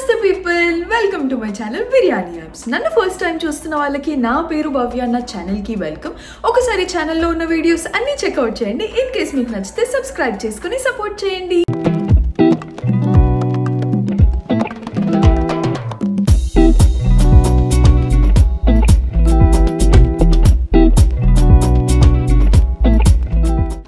Namaste people, welcome to my channel Biryani Apps. Nannu first time chustunna vallaki na peru Bhavya na channel ki welcome. Okasari channel lo unna videos anni check out cheyandi. In case meeku nachithe subscribe cheskoni support cheyandi.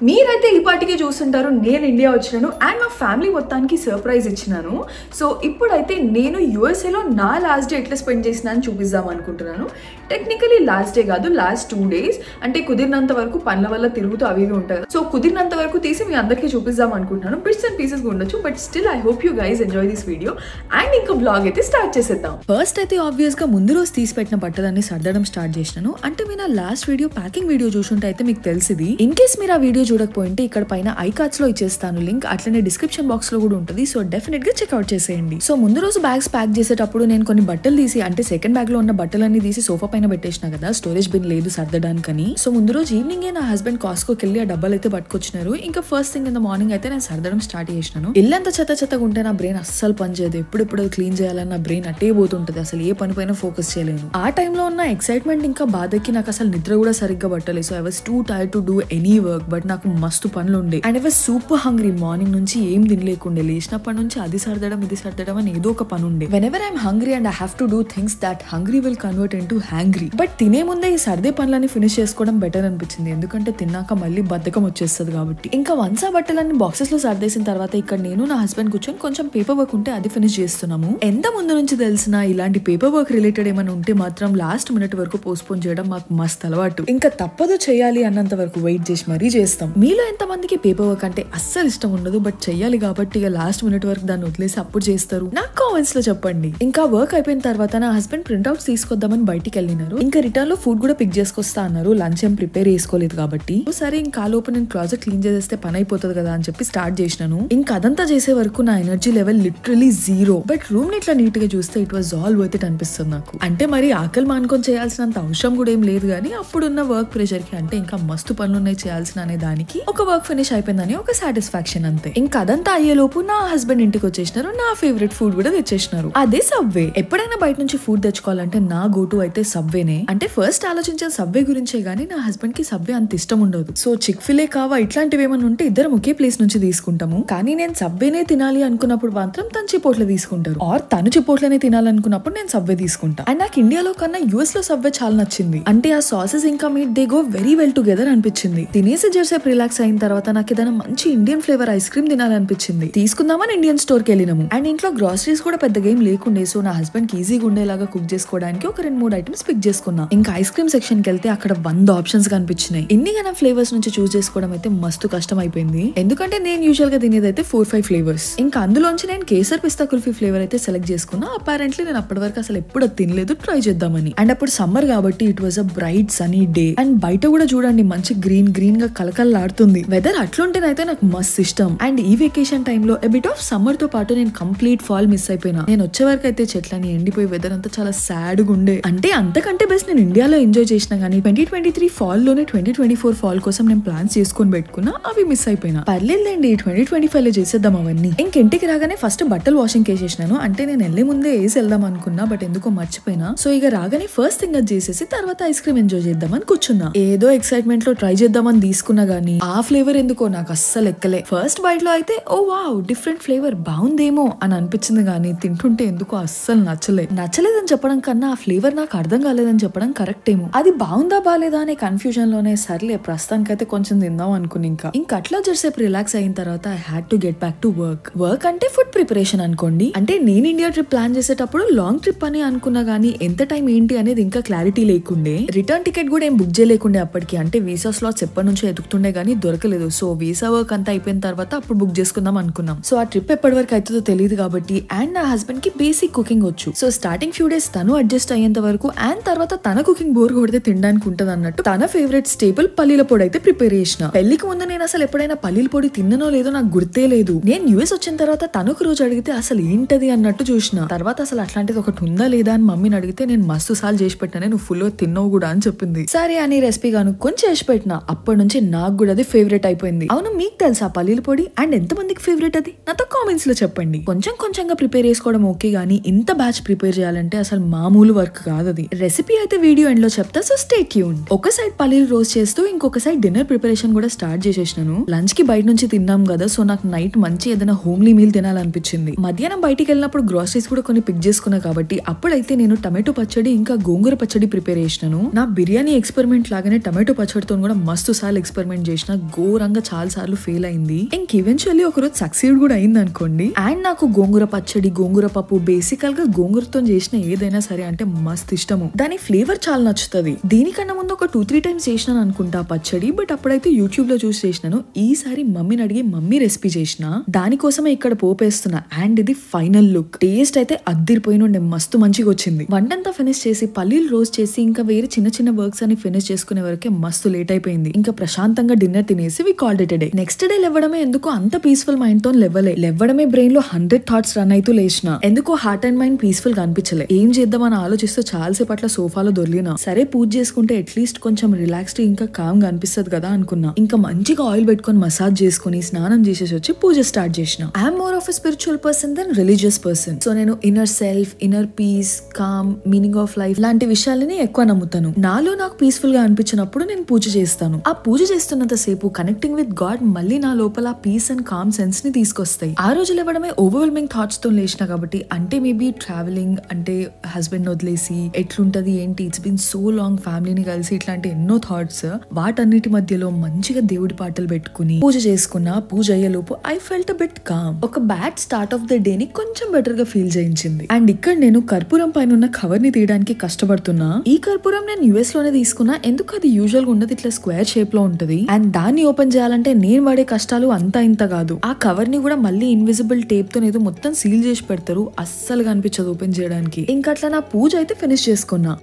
మీరైతే ఈ పార్టీకి చూస్తుంటారు నేను India వచ్చాను and మా family మొత్తానికి surprise ఇచ్చినాను. So ఇప్పుడైతే నేను యూఎస్ఏలో నా లాస్ట్ డే ఎట్లా స్పెండ్ చేసినా అని చూపిద్దాం అనుకుంటున్నాను. టెక్నికలీ లాస్ట్ డే కాదు, లాస్ట్ 2 days, అంటే కుదిరినంత వరకు పనుల వల్ల తిరుగుతూ అవి ఉంటాయి. సో కుదిరినంత వరకు తీసి మీ అందరికీ చూపిద్దాం అనుకుంటున్నాను. బిట్స్ అండ్ పీసెస్ ఉండొచ్చు, but still I hope you guys enjoy this video. And ఇంకా బ్లాగ్ అయితే స్టార్ట్ చేసేద్దాం. ఫస్ట్ అయితే ఆబ్వియస్ గా ముందు రోజు తీసి పెట్టిన బట్టలన్నీ సర్దడం స్టార్ట్ చేసినాను. అంటే మీరు నా లాస్ట్ వీడియో ప్యాకింగ్ వీడియో చూసుంటే అయితే మీకు తెలిసింది. ఇన్ కేస్ మీరు ఆ వీడియో చూడకపోయింటే ఇక్కడ పైన ఐ కార్డ్స్ లో ఇచ్చేస్తాను లింక్, అట్లనే డిస్క్రిప్షన్ బాక్స్ లో కూడా ఉంటుంది. సో డెఫినెట్ గా చెక్అౌట్ చేసేయండి. సో ముందు రోజు బ్యాగ్స్ ప్యాక్ చేసేటప్పుడు నేను కొన్ని బట్టలు తీసి, అంటే సెకండ్ బ్యాగ్ లో ఉన్న బట్టలన్నీ తీసి సోఫా పైన పెట్టేసిన కదా, స్టోరేజ్ బిన్ లేదు సర్దడానికని. సో ముందు రోజు ఈవినింగ్ నా హస్బెండ్ కాస్ట్కోకి వెళ్ళి ఆ డబ్బాలు అయితే పట్టుకొచ్చినారు. ఇంకా first thing in the morning అయితే నేను సర్దడం స్టార్ట్ చేసినాను. ఇల్లంతా చెత్తగా ఉంటే నా బ్రెయిన్ అస్సలు పనిచేయదు. ఎప్పుడెప్పుడు క్లీన్ చేయాలని నా బ్రెయిన్ అట్టే పోతుంటది, అసలు ఏ పని పైన ఫోకస్ చేయలేను. ఆ టైంలో ఉన్న ఎక్సైట్మెంట్ ఇంకా బాధకి నాకు అసలు నిద్ర కూడా సరిగ్గా పట్టలేదు. So I was two tired to do any work, but నాకు మస్తు పనులు ఉండే and I was super hungry. Morning నుంచి ఏం తినలేకుండే, లేచినప్పటి నుంచి అది సర్దడం ఇది సర్దడం అని ఏదో ఒక పని ఉండే. Whenever I'm hungry and I have to do things that hungry will convert into hangry. But తినే ముందే ఈ సర్దే పనులన్నీ ఫినిష్ చేసుకోవడం బెటర్ అనిపించింది, ఎందుకంటే తిన్నాక మళ్ళీ బద్ధకం వచ్చేస్తుంది కాబట్టి. ఇంకా వన్స్ ఆ బట్టలన్నీ బాక్సెస్ లో సర్దేసిన తర్వాత ఇక్కడ నేను నా హస్బెండ్ కూర్చొని కొంచెం పేపర్ వర్క్ ఉంటే అది ఫినిష్ చేస్తున్నాము. ఎంత ముందు నుంచి తెలిసినా ఇలాంటి పేపర్ వర్క్ రిలేటెడ్ ఏమైనా ఉంటే మాత్రం లాస్ట్ మినిట్ వరకు పోస్ట్పోన్ చేయడం మాకు మస్త్ అలవాటు. ఇంకా తప్పదు చేయాలి అన్నంత వరకు వెయిట్ చేసి మరీ చేస్తాం. మీలో ఎంత మందికి పేపర్ వర్క్ అంటే అస్సలు ఇష్టం ఉండదు, బట్ చెయ్యాలి కాబట్టి ఇక లాస్ట్ మినిట్ వరకు దాన్ని వదిలేసి అప్పుడు చేస్తారు? నాకు కామెంట్స్ లో చెప్పండి. ఇంకా వర్క్ అయిపోయిన తర్వాత నా హస్బెండ్ ప్రింట్అవుట్స్ తీసుకొద్దామని బయటికి వెళ్ళినారు. ఇంకా రిటర్న్ లో ఫుడ్ కూడా పిక్ చేసుకొస్తా అన్నారు. లంచ్ ఏం ప్రిపేర్ చేసుకోలేదు కాబట్టి. సరే ఇంకా లోపు నేను క్లాజెట్ క్లీన్ చేసేస్తే పని అయిపోతుంది కదా అని చెప్పి స్టార్ట్ చేసినాను. ఇంకా అదంతా చేసే వరకు నా energy level literally 0. But room ని ఇట్లా నీట్ గా చూస్తే it was all worth it అనిపిస్తుంది నాకు. అంటే మరి ఆకలి మానుకొని చేయాల్సినంత అవసరం కూడా ఏం లేదు, కానీ అప్పుడున్న వర్క్ ప్రెషర్ కి, అంటే ఇంకా మస్తు పనులు ఉన్నాయి చేయాల్సిన అనే దానికి ఒక వర్క్ ఫినిష్ అయిపోయిందని ఒక సాటిస్ఫాక్షన్ అంతే. ఇంకా అదంతా అయ్యేలోపు నా హస్బెండ్ ఇంటికి వచ్చేసినారు. నా ఫేవరెట్ ఫుడ్ కూడా తెచ్చేసినారు, అదే సబ్వే. ఎప్పుడైనా బయట నుంచి ఫుడ్ తెచ్చుకోవాలంటే నా గోటు అయితే సబ్వేనే. అంటే ఫస్ట్ ఆలోచించే సబ్వే గురించే గానీ నా హస్బెండ్ కి సబ్వే అంత ఇష్టం ఉండదు. సో చిక్-ఫిల్-ఏ కావా ఇట్లాంటివి ఏమైనా ఉంటే ఇద్దరం ఒకే ప్లేస్ నుంచి తీసుకుంటాము. కానీ నేను సబ్వేనే తినాలి అనుకున్నప్పుడు మాత్రం తను చిపోట్లే తీసుకుంటారు, ఆర్ తను చిపోట్లనే తినాలనుకున్నప్పుడు నేను సబ్వే తీసుకుంటా. అండ్ నాకు ఇండియాలో కన్నా యూఎస్ లో సబ్వే చాలా నచ్చింది. అంటే ఆ సాసెస్ ఇంకా meet they go very well together అనిపించింది. తినేసి జర్సేపు రిలాక్స్ అయిన తర్వాత నాకు ఏదైనా మంచి ఇండియన్ ఫ్లేవర్ ఐస్ క్రీమ్ తినాలనిపించింది. తీసుకుందామని ఇండియన్ స్టోర్ కి వెళ్ళినాము. అండ్ ఇంట్లో గ్రాసరీస్ కూడా పెద్దగా ఏం లేకుండే. సో నా హస్బెండ్ కి ఈజీగా ఉండేలాగా కుక్ చేసుకోవడానికి ఒక 2-3 ఐటమ్స్ పిక్ చేసుకున్నా. ఇంకా ఐస్ క్రీమ్ సెక్షన్ కి వెళ్తే అక్కడ 100 ఆప్షన్స్ కనిపించినాయి. ఇన్నిగా ఫ్లేవర్స్ నుంచి చూస్ చేసుకోవడం అయితే మస్తు కష్టం అయిపోయింది, ఎందుకంటే నేను యూజువల్ గా తినేది అయితే 4-5 ఫ్లేవర్స్. ఇంకా అందులోంచి నేను కేసర్ పిస్తా కుల్ఫీ ఫ్లేవర్ అయితే సెలెక్ట్ చేసుకున్నా. అపారెంట్లీ నేను అప్పటి వరకు అసలు ఎప్పుడు తినలేదు, ట్రై చేద్దామని. అండ్ అప్పుడు సమ్మర్ కాబట్టి it was a bright Sunny day. And బయట కూడా చూడండి మంచి గ్రీన్ గా కలకల్లాడుతుంది. వెదర్ అట్లుంటేనైతే నాకు మస్తు ఇష్టం. అండ్ ఈ వెకేషన్ టైంలో ఎ బిట్ ఆఫ్ సమ్మర్ తో పాటు నేను కంప్లీట్ ఫాల్ మిస్ అయిపోయినా. నేను వచ్చే వరకు అయితే చెట్లని ఎండిపోయి వెదర్ అంతా చాలా సాడ్ గా ఉండే. అంటే అంతకంటే బెస్ట్ నేను ఇండియాలో ఎంజాయ్ చేసినా గానీ 2023 ఫాల్ లోనే 2024 ఫాల్ కోసం నేను ప్లాన్స్ చేసుకుని పెట్టుకున్నా, అవి మిస్ అయిపోయినా. పర్లేదండి, 2025 లో చేసేద్దాం అవన్నీ. ఇంటికి రాగానే ఫస్ట్ బట్టలు వాషింగ్ వేసేసినాను. అంటే నేను వెళ్లే ముందే వేసి వెళ్దాం అనుకున్నా, బట్ ఎందుకో మర్చిపోయినా. సో ఇక రాగానే ఫస్ట్ థింగ్ అది చేసేసి తర్వాత ఐస్ క్రీమ్ ఎంజాయ్ చేద్దామని కూర్చున్నా. ఏదో ఎక్సైట్మెంట్ లో ట్రై చేద్దామని తీసుకున్నా గానీ ఆ ఫ్లేవర్ ఎందుకో నాకు అస్సలు ఎక్కలే. ఫస్ట్ బైట్ లో అయితే ఓ వావ్ డిఫరెంట్ ఫ్లేవర్ బాగుందేమో అని అనిపించింది, కానీ తింటుంటే ఎందుకో అస్సలు నచ్చలేదని చెప్పడం కన్నా ఆ ఫ్లేవర్ నాకు అర్థం కాలేదని చెప్పడం కరెక్ట్ ఏమో. అది బాగుందా బాలేదా అనే కన్ఫ్యూజన్ లోనే సర్లే ప్రస్తుతానికైతే కొంచెం తిందాం అనుకుని ఇంకా అట్లా జరసేపు రిలాక్స్ అయిన తర్వాత I had to get back to work అంటే ఫుడ్ ప్రిపరేషన్ అనుకోండి. అంటే నేను ఇండియా ట్రిప్ ప్లాన్ చేసేటప్పుడు లాంగ్ ట్రిప్ అని అనుకున్నా గానీ ఎంత టైం ఏంటి అనేది ఇంకా క్లారిటీ లేకుండే. రిటర్న్ టికెట్ కూడా ఏం బుక్ చేయలేకుండే అప్పటికి. అంటే వీసా స్లాట్స్ ఎప్పటి నుంచో ఎదుగుతుండే గానీ దొరకలేదు. సో వీసా వర్క్ అంతా అయిపోయిన తర్వాత అప్పుడు బుక్ చేసుకుందాం అనుకున్నాం. సో ఆ ట్రిప్ ఎప్పటి వరకు అవుతుందో తెలియదు కాబట్టి. అండ్ నా హస్బెండ్ కి బేసిక్ కుకింగ్ వచ్చు. సో స్టార్టింగ్ ఫ్యూ డేస్ తను అడ్జస్ట్ అయ్యేంత వరకు, అండ్ తర్వాత తన కుకింగ్ బోర్ కొడితే తినడానికి ఉంటది అన్నట్టు తన ఫేవరెట్ స్టేబుల్ పల్లీల పొడి అయితే ప్రిపేర్ చేసిన. పెళ్లికి ముందు నేను అసలు ఎప్పుడైనా పల్లీల పొడి తిన్ననో లేదో నాకు గుర్తే లేదు. నేను యూఎస్ వచ్చిన తర్వాత తనొక రోజు అడిగితే అసలు ఏంటది అన్నట్టు చూసిన. తర్వాత అసలు అట్లాంటిది ఒకటి ఉందా లేదా అని మమ్మీని అడిగితే నేను మస్తు సార్లు చేసి పెట్టాను, నువ్వు ఫుల్ తిన్నావు కూడా అని చెప్పింది. సరే అని రెసిపీ కనుక్కొని చేసి పెట్టిన. అప్పటి నుంచి నాకు కూడా అది ఫేవరెట్ అయిపోయింది. అవును, మీకు మీకు తెలుసా పల్లీల పొడి అండ్ ఎంతమందికి ఫేవరెట్ అది నాతో కామెంట్స్ లో చెప్పండి. కొంచెం కొంచెంగా ప్రిపేర్ చేసుకోవడం ఓకే గానీ ఇంత బ్యాచ్ ప్రిపేర్ చేయాలంటే అసలు మామూలు వర్క్ కాదు అది. రెసిపీ అయితే వీడియో ఎండ్ లో చెప్తా, సో స్టే ట్యూన్. ఒక సైడ్ పల్లీలు రోస్ట్ చేస్తూ ఇంకొక సైడ్ డిన్నర్ ప్రిపరేషన్ కూడా స్టార్ట్ చేసేసినాను. లంచ్ కి బయట నుంచి తిన్నాం కదా, సో నాకు నైట్ మంచి ఏదైనా హోమ్లీ మీల్ తినాలనిపించింది. మధ్యాహ్నం బయటికి వెళ్ళినప్పుడు గ్రోసరీస్ కూడా కొన్ని పిక్ చేసుకున్నా కాబట్టి అప్పుడైతే నేను టమాటో పచ్చడి ఇంకా గోంగూర పచ్చడి ప్రిపేర్ చేసినాను. నా బిర్యానీ ఎక్స్పెరిమెంట్ లాగానే టమాటో పచ్చడితో కూడా మస్తు సార్లు ఎక్స్పెరిమెంట్ చేసిన, ఘోరంగా చాలా సార్లు ఫెయిల్ అయింది. ఇంక ఈవెన్చువల్లీ ఒక రోజు సక్సీడ్ కూడా అయింది అనుకోండి. అండ్ నాకు గోంగూర పచ్చడి, గోంగూర పప్పు, బేసికల్ గా గోంగూరతో చేసిన ఏదైనా సరే అంటే మస్తు ఇష్టము. దాని ఫ్లేవర్ చాలా నచ్చుతుంది. దీనికన్నా ముందు ఒక 2-3 టైమ్స్ చేసినాను అనుకుంటా పచ్చడి, బట్ అప్పుడైతే యూట్యూబ్ లో చూసి చేసినాను. ఈసారి మమ్మీని అడిగి మమ్మీ రెసిపీ చేసిన, దానికోసమే ఇక్కడ పోపేస్తున్నా. అండ్ ఇది ఫైనల్ లుక్. టేస్ట్ అయితే అద్దిరిపోయిన మస్తు మంచిగా వచ్చింది. వంటంతా ఫినిష్ చేసి పల్లీలు రోస్ట్ చేసి ఇంకా వేరే చిన్న చిన్న వర్క్స్ అని ఫినిష్ చేసుకునే వరకే మస్తు లేట్ అయిపోయింది. ఇంకా ప్రశాంతంగా డిన్నర్ తినేసి we called it a day. Next day లేవడమే ఎందుకో అంత పీస్ఫుల్ మైండ్ తో లేవడమే బ్రెయిన్ లో 100 థాట్స్ రన్ అవుతూ లేచిన. ఎందుకో హార్ట్ అండ్ మైండ్ పీస్ఫుల్ గా అనిపించలే. ఏం చేద్దామని ఆలోచిస్తూ చాలాసేపు అట్లా సోఫాలో దొర్లినా. సరే పూజ చేసుకుంటే అట్లీస్ట్ కొంచెం రిలాక్స్డ్ ఇంకా కామ్ గా అనిపిస్తుంది కదా అనుకున్నా. ఇంకా మంచిగా ఆయిల్ పెట్టుకుని మసాజ్ చేసుకుని స్నానం చేసేసి వచ్చి పూజ స్టార్ట్ చేసిన. I'm more of a spiritual person than religious person. So నేను inner self, inner peace, calm, meaning of life లాంటి విషయాలని ఎక్కువ నమ్ముతాను. నాలో నాకు పీస్ఫుల్ గా అనిపించినప్పుడు నేను పూజ చేస్తాను. ఆ పూజ చేస్తున్నంత సేపు కనెక్టింగ్ విత్ గాడ్ మళ్ళీ నా లోపల పీస్ అండ్ కామ్ సెన్స్ ని తీసుకొస్తాయి. ఆ రోజు లేవడమే ఓవర్వెల్మింగ్ థాట్స్ తో లేచిన కాబట్టి, అంటే మేబీ ట్రావెలింగ్, అంటే హస్బెండ్ వదిలేసి ఎట్లుంటది ఏంటి, ఇట్స్ బీన్ సో లాంగ్ ఫ్యామిలీని కలిసి, ఇట్లాంటి ఎన్నో థాట్స్. వాటన్నిటి మధ్యలో మంచిగా దేవుడి పాటలు పెట్టుకుని పూజ చేసుకున్నా. పూజ అయ్యేలోపు I felt a bit calm. ఒక bad start of the day ని కొంచెం బెటర్ గా ఫీల్ చేయించింది. అండ్ ఇక్కడ నేను కర్పూరం పైన ఉన్న కవర్ ని తీయడానికి కష్టపడుతున్నా. ఈ కర్పూరం నేను యుఎస్ లోనే తీసుకున్నా. ఎందుకు అది యూజువల్ గా ఉండదు, ఇట్లా స్క్వేర్ షేప్ లో ఉంటది. అండ్ దాన్ని ఓపెన్ చేయాలంటే నేను వాడే కష్టాలు అంతా ఇంత కాదు. ఆ కవర్ ని కూడా మళ్ళీ ఇన్విజిబుల్ టేప్ తో ఏదో మొత్తం సీల్ చేసి పెడతారు, అస్సలు కనిపించదు ఓపెన్ చేయడానికి. ఇంకా అట్లా నా పూజ అయితే ఫినిష్ చేసుకున్నా.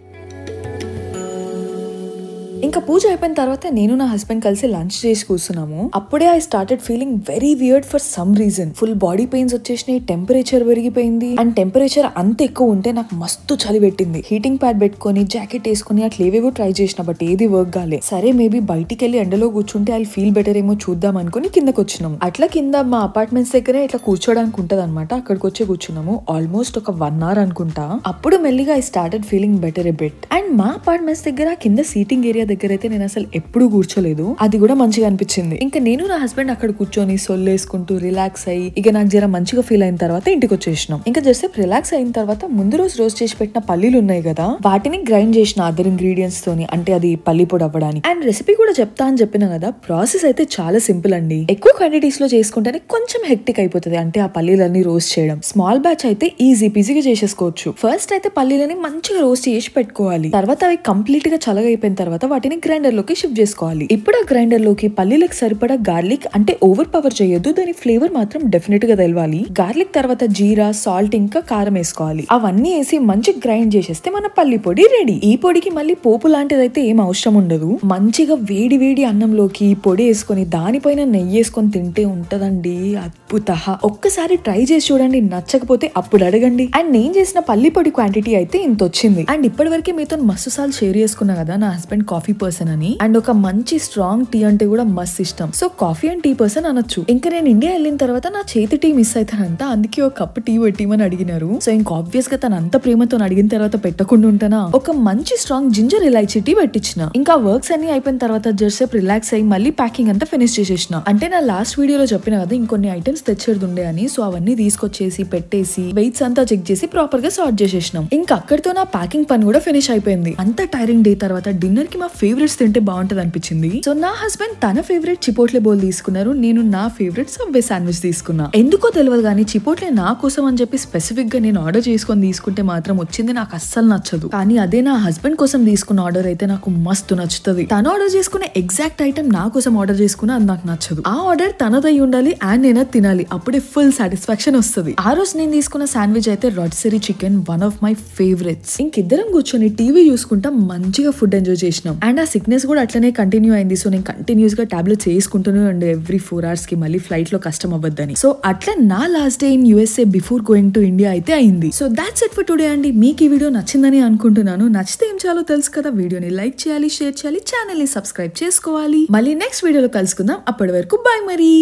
ఇంకా పూజ అయిపోయిన తర్వాత నేను నా హస్బెండ్ కలిసి లంచ్ చేసి కూర్చున్నాము. అప్పుడే I started feeling very weird for some reason. Full body pains వచ్చేసినాయి, టెంపరేచర్ పెరిగిపోయింది. అండ్ టెంపరేచర్ అంత ఎక్కువ ఉంటే నాకు మస్తు చలి పెట్టింది. హీటింగ్ ప్యాడ్ పెట్టుకుని జాకెట్ వేసుకుని అట్లా ఏవేవో ట్రై చేసిన, బట్ ఏది వర్క్ కాలే. సరే మేబీ బయటికి వెళ్ళి ఎండలో కూర్చుంటే ఐ ఫీల్ బెటర్ ఏమో చూద్దాం అనుకుని కిందకి వచ్చినాము. అట్లా కింద మా అపార్ట్మెంట్స్ దగ్గరే ఇట్లా కూర్చోడానికి ఉంటది అనమాట. అక్కడికి వచ్చి కూర్చున్నాము ఆల్మోస్ట్ ఒక 1 hour అనుకుంటా. అప్పుడు మెల్లిగా I started feeling better a bit. And మా అపార్ట్మెంట్స్ దగ్గర కింద సీటింగ్ ఏరియా దగ్గర అయితే నేను అసలు ఎప్పుడు కూర్చోలేదు. అది కూడా మంచిగా అనిపించింది. ఇంకా నేను నా హస్బెండ్ అక్కడ కూర్చొని సొల్లేసుకుంటూ రిలాక్స్ అయ్యి ఇక నాకు జర మంచిగా ఫీల్ అయిన తర్వాత ఇంటికి వచ్చేసినాం. ఇంకా జస్ట్ రిలాక్స్ అయిన తర్వాత ముందు రోజు రోస్ట్ చేసి పెట్టిన పల్లీలు ఉన్నాయి కదా, వాటిని గ్రైండ్ చేసిన అదర్ ఇంగ్రీడియంట్స్ తోని, అంటే అది పల్లి పొడి అవ్వడానికి. అండ్ రెసిపీ కూడా చెప్తా అని చెప్పిన కదా, ప్రాసెస్ అయితే చాలా సింపుల్ అండి. ఎక్కువ క్వాంటిటీస్ లో చేసుకుంటేనే కొంచెం హెక్టిక్ అయిపోతుంది, అంటే ఆ పల్లీలన్నీ రోస్ట్ చేయడం. స్మాల్ బ్యాచ్ అయితే ఈజీ పీజీగా చేసేసుకోవచ్చు. ఫస్ట్ అయితే పల్లీలని మంచిగా రోస్ట్ చేసి పెట్టుకోవాలి. తర్వాత అవి కంప్లీట్ గా చల్లగా అయిపోయిన తర్వాత వాటిని గ్రైండర్ లోకి షిఫ్ట్ చేసుకోవాలి. ఇప్పుడు ఆ గ్రైండర్ లోకి పల్లీలకు సరిపడా గార్లిక్, అంటే ఓవర్ పవర్ చేయొద్దు, దాని ఫ్లేవర్ మాత్రం డెఫినెట్ గా తెలవాలి. గార్లిక్ తర్వాత జీరా, సాల్ట్ ఇంకా కారం వేసుకోవాలి. అవన్నీ వేసి మంచిగా గ్రైండ్ చేసేస్తే మన పల్లి పొడి రెడీ. ఈ పొడికి మళ్ళీ పోపు లాంటిదైతే ఏం అవసరం ఉండదు. మంచిగా వేడి వేడి అన్నంలోకి ఈ పొడి వేసుకొని దానిపైన నెయ్యి వేసుకొని తింటే ఉంటదండి అద్భుత. ఒక్కసారి ట్రై చేసి చూడండి, నచ్చకపోతే అప్పుడు అడగండి. అండ్ నేను చేసిన పల్లి పొడి క్వాంటిటీ అయితే ఇంత వచ్చింది. అండ్ ఇప్పటి వరకే మీతో మస్తు సార్లు షేర్ చేసుకున్నా కదా నా హస్బెండ్ కాఫీ పర్సన్ అని. అండ్ ఒక మంచి స్ట్రాంగ్ టీ అంటే కూడా మస్తు ఇష్టం. So coffee and tea person అనొచ్చు. ఇంకా నేను ఇండియా వెళ్ళిన తర్వాత నా చేతి టీ మిస్ అవుతానంట, అందుకే ఒక కప్ టీ పెట్టిమని అడిగినారు. సో ఇంకా ఆబ్వియస్ గా తన అంత ప్రేమతో అడిగిన తర్వాత పెట్టకుండా ఉంటానా, ఒక మంచి స్ట్రాంగ్ జింజర్ ఇలాచీ టీ పెట్టించిన. ఇంకా వర్క్స్ అన్ని అయిపోయిన తర్వాత జర్సేపు రిలాక్స్ అయ్యి మళ్ళీ ప్యాకింగ్ అంతా ఫినిష్ చేసేసిన. అంటే నా లాస్ట్ వీడియోలో చెప్పిన కదా ఇంకొన్ని ఐటమ్స్ తెచ్చేది ఉండే అని. సో అవన్నీ తీసుకొచ్చేసి పెట్టేసి వెయిట్స్ అంతా చెక్ చేసి ప్రాపర్ గా సార్ట్ చేసేసినాం. ఇంకా అక్కడితో నా ప్యాకింగ్ పని కూడా ఫినిష్ అయిపోయింది. అంత టైరింగ్ డే తర్వాత డిన్నర్ కి మా ఫేవరెట్స్ తింటే బాగుంటది అనిపించింది. సో నా హస్బెండ్ తన ఫేవరెట్ చిపోట్లే బౌల్ తీసుకున్నారు, నేను నా ఫేవరెట్ సబ్వే శాండ్విచ్ తీసుకున్నా. ఎందుకో తెలియదు కానీ చిపోట్లే నా కోసం అని చెప్పి స్పెసిఫిక్ గా నేను ఆర్డర్ చేసుకొని తీసుకుంటే మాత్రం వచ్చింది నాకు అస్సలు నచ్చదు. కానీ అదే నా హస్బెండ్ కోసం తీసుకున్న ఆర్డర్ అయితే నాకు మస్తు నచ్చుతుంది. తను ఆర్డర్ చేసుకునే ఎగ్జాక్ట్ ఐటమ్ నా కోసం ఆర్డర్ చేసుకున్నా అది నాకు నచ్చదు. ఆ ఆర్డర్ తనదై ఉండాలి అండ్ నేను తినాలి, అప్పుడే ఫుల్ సాటిస్ఫాక్షన్ వస్తుంది. ఆ రోజు నేను తీసుకున్న శాండ్విచ్ అయితే rotisserie chicken, one of my favourites. ఇంకిద్దరం కూర్చొని టీవీ చూసుకుంటా మంచిగా ఫుడ్ ఎంజాయ్ చేసినాం. అండ్ ఆ ఆ సిక్నెస్ కూడా అట్లనే కంటిన్యూ అయింది. సో నేను కంటిన్యూస్ గా టాబ్లెట్స్ వేసుకుంటూనే ఉండే ఎవ్రీ 4 hours కి, మళ్ళీ ఫ్లైట్ లో కష్టం అవ్వద్దని. సో అట్లా నా last day in USA before going to India అయితే అయింది. So that's it for today అండి. మీకు ఈ వీడియో నచ్చిందని అనుకుంటున్నాను. నచ్చితే ఏం చేయాలో తెలుసు కదా, వీడియోని లైక్ చేయాలి, షేర్ చేయాలి, ఛానల్ ని సబ్స్క్రైబ్ చేసుకోవాలి. మళ్ళీ నెక్స్ట్ వీడియోలో కలుసుకుందాం. అప్పటి వరకు బాయ్ మరి.